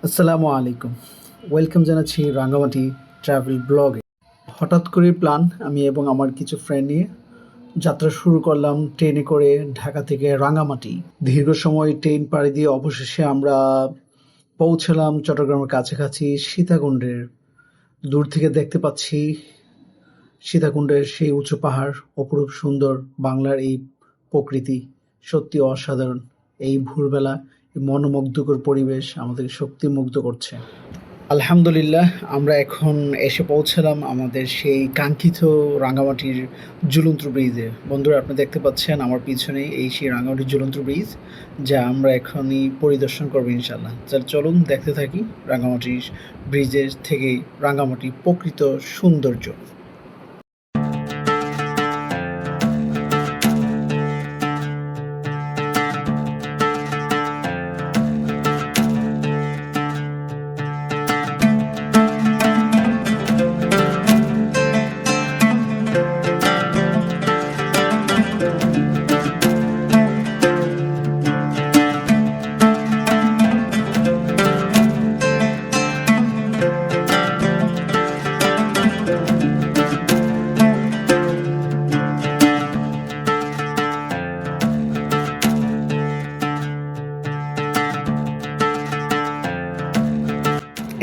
আসসালামু আলাইকুম। ওয়েলকাম জানাচ্ছি রাঙ্গামাটি ট্রাভেল ব্লগে। হঠাৎ করে প্ল্যান আমি এবং আমার কিছু ফ্রেন্ড নিয়ে যাত্রা শুরু করলাম ট্রেনে করে ঢাকা থেকে রাঙ্গামাটি। দীর্ঘ সময় ট্রেন পাড়ি দিয়ে অবশেষে আমরা পৌঁছালাম চট্টগ্রামের কাছাকাছি সীতাকুণ্ডের। দূর থেকে দেখতে পাচ্ছি সীতাকুণ্ডের সেই উঁচু পাহাড়, অপরূপ সুন্দর বাংলার এই প্রকৃতি সত্যি অসাধারণ। এই ভোরবেলা এই মনোমুগ্ধকর পরিবেশ আমাদের সত্যি মুগ্ধ করছে। আলহামদুলিল্লাহ আমরা এখন এসে পৌঁছালাম আমাদের সেই কাঙ্ক্ষিত রাঙ্গামাটির ঝুলন্ত ব্রিজে। বন্ধুরা, আপনি দেখতে পাচ্ছেন আমার পিছনে এই সেই রাঙ্গামাটির ঝুলন্ত ব্রিজ, যা আমরা এখনই পরিদর্শন করবো ইনশাল্লাহ। চলুন দেখতে থাকি রাঙ্গামাটির ব্রিজের থেকে রাঙ্গামাটির প্রকৃত সৌন্দর্য।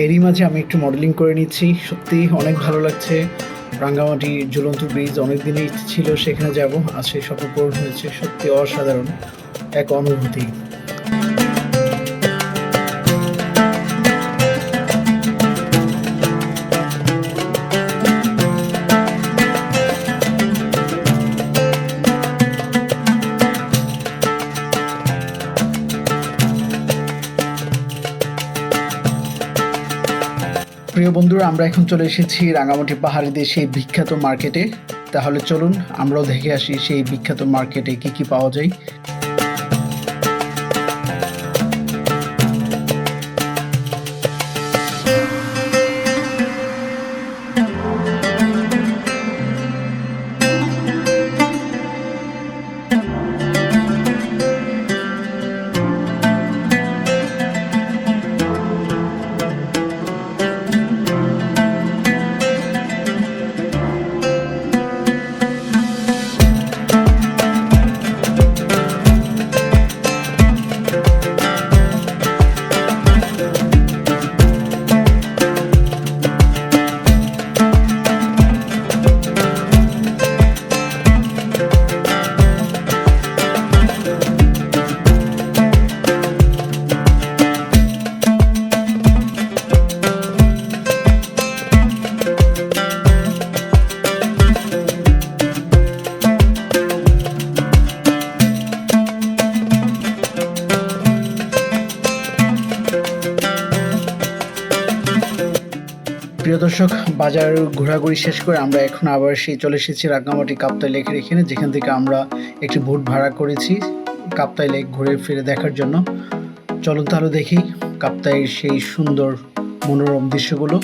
এরই মাঝে আমি একটু মডেলিং করে নিচ্ছি। সত্যি অনেক ভালো লাগছে। রাঙ্গামাটি ঝুলন্ত ব্রিজ অনেক দিনই ইচ্ছে ছিল সেখানে যাব, আজ সেই স্বপ্ন পূরণ হয়েছে। সত্যি অসাধারণ এক অনুভূতি। প্রিয় বন্ধুরা, আমরা এখন চলে এসেছি রাঙ্গামাটি পাহাড়িদের সেই বিখ্যাত মার্কেটে। তাহলে চলুন আমরাও দেখে আসি সেই বিখ্যাত মার্কেটে কি কি পাওয়া যায়। প্রিয় দর্শক, বাজার ঘোরাঘুরি শেষ করে আমরা এখন আবার চলে এসেছি রাঙ্গামাটি কাপ্তাই লেকের এখানে, যেখান থেকে আমরা একটি বোট ভাড়া করেছি কাপ্তাই লেক ঘুরে ফিরে দেখার জন্য। চলুন তাহলে দেখি কাপ্তাইয়ের সেই সুন্দর মনোরম দৃশ্যগুলো।